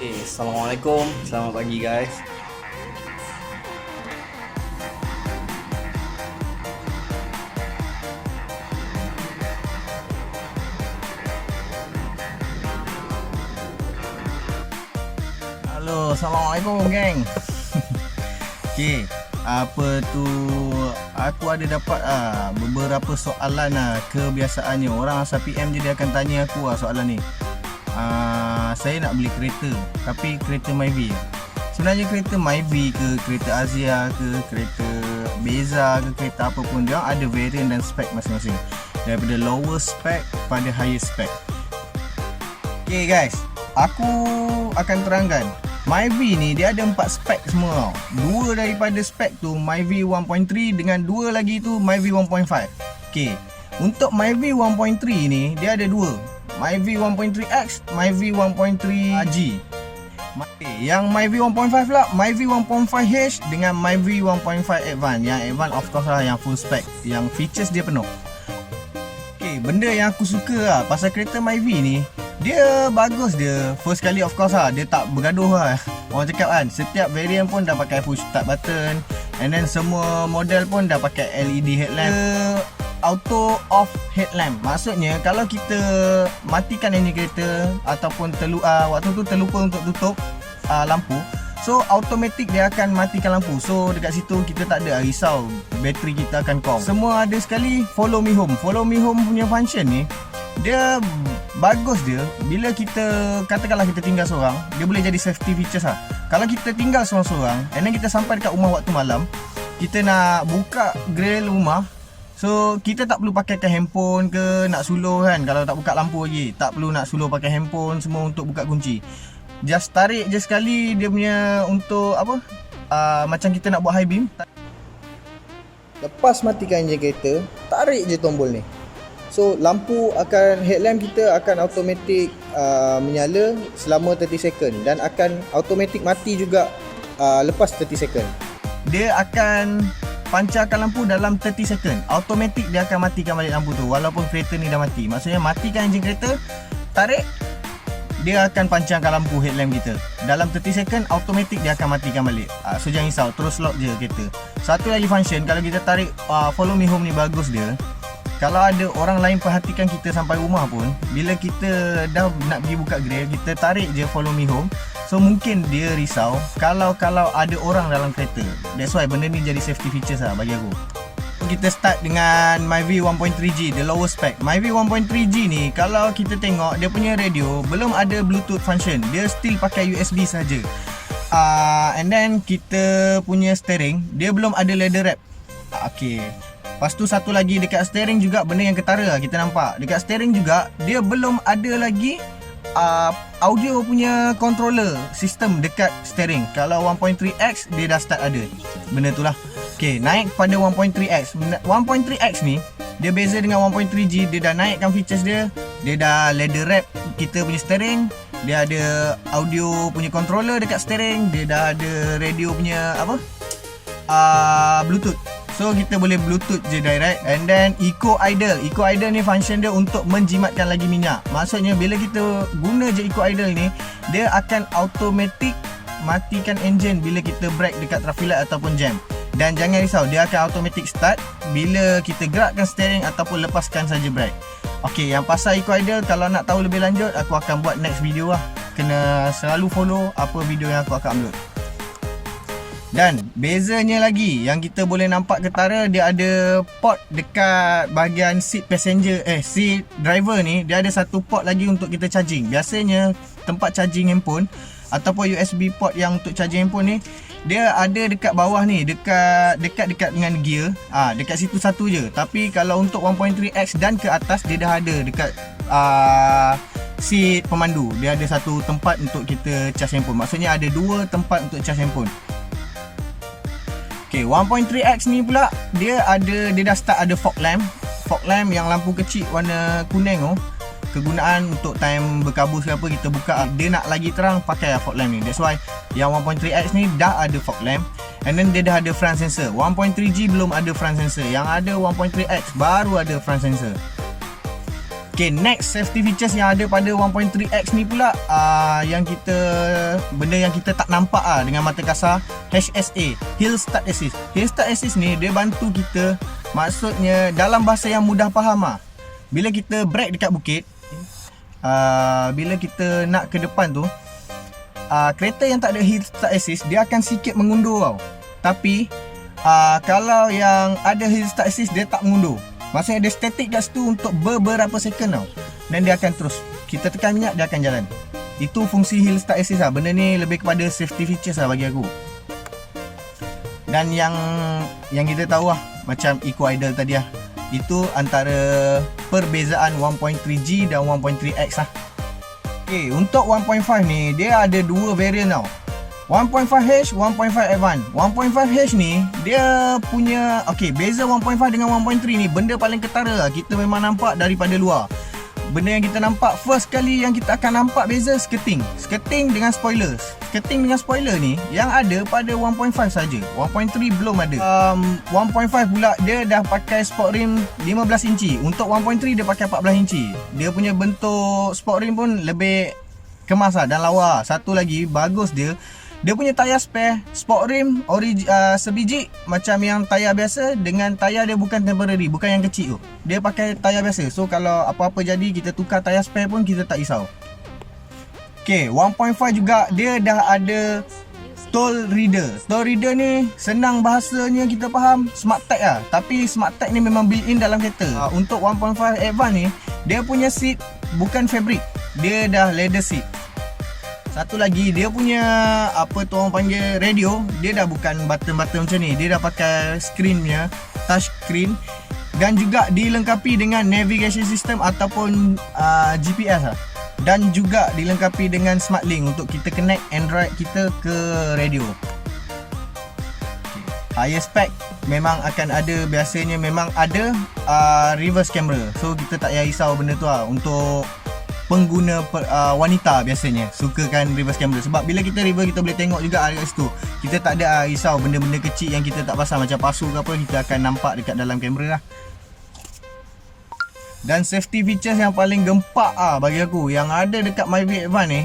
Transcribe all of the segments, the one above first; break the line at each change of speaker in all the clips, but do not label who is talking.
Assalamualaikum, selamat pagi guys. Halo, Assalamualaikum geng. Okay, apa tu, aku ada dapat beberapa soalan kebiasaannya. Orang asal PM je dia akan tanya aku soalan ni. Saya nak beli kereta, tapi kereta Myvi. Sebenarnya kereta Myvi ke, kereta Azia ke, kereta Beza ke, kereta apa pun, dia ada variant dan spek masing-masing, daripada lower spec pada higher spec. Okay guys, aku akan terangkan Myvi ni dia ada 4 spek semua tau. Dua daripada spek tu Myvi 1.3 dengan dua lagi tu Myvi 1.5. Okay, untuk Myvi 1.3 ni dia ada dua, Myvi 1.3X, Myvi 1.3G. Yang Myvi 1.5 pula Myvi 1.5H dengan Myvi 1.5 Advance. Yang Advance of course lah, yang full spec, yang features dia penuh. Okay, benda yang aku suka pasal kereta Myvi ni, dia bagus dia. First kali of course dia tak bergaduh Orang cakap kan, setiap variant pun dah pakai push start button, and then semua model pun dah pakai LED headlamp. Auto off headlamp. Maksudnya kalau kita matikan enjin kereta ataupun waktu tu terlupa untuk tutup lampu, so automatic dia akan matikan lampu. So dekat situ kita tak ada risau bateri kita akan kong. Semua ada sekali follow me home. Follow me home punya function ni, dia bagus dia. Bila kita, katakanlah kita tinggal seorang, dia boleh jadi safety features Kalau kita tinggal seorang-seorang and then kita sampai dekat rumah waktu malam, kita nak buka grill rumah, so kita tak perlu pakaikan handphone ke, nak suluh kan. Kalau tak buka lampu lagi, tak perlu nak suluh pakai handphone semua untuk buka kunci. Just tarik je sekali dia punya untuk apa, macam kita nak buat high beam. Lepas matikan enjin kereta, tarik je tombol ni, so lampu akan, headlamp kita akan automatic menyala selama 30 second, dan akan automatic mati juga lepas 30 second. Dia akan pancarkan lampu dalam 30 second. Automatic dia akan matikan balik lampu tu walaupun kereta ni dah mati. Maksudnya matikan enjin kereta, tarik, dia akan pancarkan lampu headlamp kita. Dalam 30 second automatic dia akan matikan balik. So jangan risau, terus lock je kereta. Satu lagi function, kalau kita tarik follow me home ni bagus dia. Kalau ada orang lain perhatikan kita sampai rumah pun, bila kita dah nak pergi buka grill, kita tarik je follow me home. So mungkin dia risau kalau ada orang dalam kereta. That's why benda ni jadi safety features bagi aku. Kita start dengan Myvi 1.3G, the lower spec. Myvi 1.3G ni kalau kita tengok dia punya radio belum ada Bluetooth function. Dia still pakai USB saja. And then kita punya steering, dia belum ada leather wrap. Okay. Lepas tu satu lagi dekat steering juga, benda yang ketara kita nampak. Dekat steering juga dia belum ada lagi audio punya controller system dekat steering. Kalau 1.3X dia dah start ada benda tu lah. Okay, naik pada 1.3X. 1.3X ni dia beza dengan 1.3G. Dia dah naikkan features dia. Dia dah leather wrap kita punya steering. Dia ada audio punya controller dekat steering. Dia dah ada radio punya apa, Bluetooth. So kita boleh Bluetooth je direct. And then Eco Idle. Eco Idle ni function dia untuk menjimatkan lagi minyak. Maksudnya bila kita guna je Eco Idle ni, dia akan automatic matikan enjin bila kita brake dekat traffic light ataupun jam. Dan jangan risau, dia akan automatic start bila kita gerakkan steering ataupun lepaskan saja brake. Okay, yang pasal Eco Idle, kalau nak tahu lebih lanjut, aku akan buat next video lah. Kena selalu follow apa video yang aku akan upload. Dan bezanya lagi yang kita boleh nampak ketara, dia ada port dekat bahagian seat passenger, seat driver ni. Dia ada satu port lagi untuk kita charging. Biasanya tempat charging handphone ataupun USB port yang untuk charging handphone ni, dia ada dekat bawah ni, dekat dengan gear. Dekat situ satu je. Tapi kalau untuk 1.3X dan ke atas, dia dah ada dekat seat pemandu. Dia ada satu tempat untuk kita charge handphone. Maksudnya ada dua tempat untuk charge handphone. Okay, 1.3X ni pula dia dah start ada fog lamp. Fog lamp yang lampu kecil warna kuning tu. kegunaan untuk time berkabus ke apa, kita buka dia nak lagi terang pakai fog lamp ni. That's why yang 1.3x ni dah ada fog lamp, and then dia dah ada front sensor. 1.3G belum ada front sensor, yang ada 1.3x baru ada front sensor. Okay, next safety features yang ada pada 1.3x ni pula, yang kita, benda yang kita tak nampak dengan mata kasar, HSA, Hill Start Assist. Hill Start Assist ni dia bantu kita, maksudnya dalam bahasa yang mudah faham, bila kita brake dekat bukit, bila kita nak ke depan tu, kereta yang tak ada Hill Start Assist dia akan sikit mengundur tau. Tapi kalau yang ada Hill Start Assist dia tak mengundur. Maksudnya dia static kat situ untuk beberapa second tau, dan dia akan terus, kita tekan minyak dia akan jalan. Itu fungsi Hill Start Assist lah. Benda ni lebih kepada safety features lah bagi aku. Dan yang kita tahu lah, macam Eco Idle tadi lah, itu antara perbezaan 1.3G dan 1.3x lah. Okay, untuk 1.5 ni dia ada dua variant tau, 1.5H, 1.5 Advance. 1.5H ni dia punya, okay, beza 1.5 dengan 1.3 ni benda paling ketara lah, kita memang nampak daripada luar. Benda yang kita nampak first kali yang kita akan nampak beza, skirting dengan spoiler. Skirting dengan spoiler ni yang ada pada 1.5 saja, 1.3 belum ada. 1.5 pula dia dah pakai sport rim 15 inci. Untuk 1.3 dia pakai 14 inci. Dia punya bentuk sport rim pun lebih kemas lah dan lawa. Satu lagi bagus dia punya tayar spare sport rim sebiji macam yang tayar biasa, dengan tayar dia bukan temporary, bukan yang kecil tu. Dia pakai tayar biasa. So kalau apa-apa jadi kita tukar tayar spare pun kita tak risau. Okay, 1.5 juga dia dah ada toll reader. Toll reader ni senang bahasanya kita faham, smart tag lah. Tapi smart tag ni memang built in dalam kereta. Untuk 1.5 Advance ni dia punya seat bukan fabric, dia dah leather seat. Satu lagi, dia punya apa tu orang panggil radio, dia dah bukan button-button macam ni. Dia dah pakai screen punya, touch screen, dan juga dilengkapi dengan navigation system ataupun GPS lah. Dan juga dilengkapi dengan smart link untuk kita connect Android kita ke radio. Higher spec memang akan ada, biasanya memang ada reverse camera. So kita tak payah risau benda tu lah. Untuk pengguna wanita biasanya sukakan reverse camera, sebab bila kita reverse kita boleh tengok juga kat situ. Kita tak ada risau benda-benda kecil yang kita tak pasal macam pasu ke apa, kita akan nampak dekat dalam kamera lah. Dan safety features yang paling gempak bagi aku yang ada dekat Myvi Advance ni,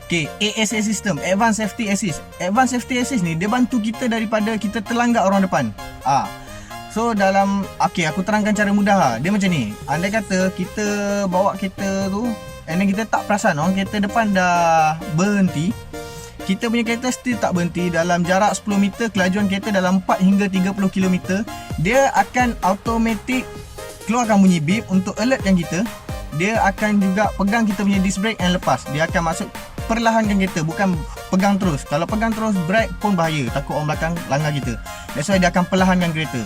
okay, ASA system, Advanced Safety Assist. Advanced Safety Assist ni dia bantu kita daripada kita terlanggar orang depan. So dalam, okay, aku terangkan cara mudah lah. Dia macam ni, andai kata kita bawa kereta tu, and then kita tak perasan orang kereta depan dah berhenti, kita punya kereta still tak berhenti dalam jarak 10 meter, kelajuan kereta dalam 4 hingga 30 km, dia akan automatic keluarkan bunyi beep untuk alertkan kita. Dia akan juga pegang kita punya disc brake and lepas. Dia akan maksud perlahankan kereta, bukan pegang terus. Kalau pegang terus brake pun bahaya, takut orang belakang langgar kita. That's why dia akan perlahankan kereta.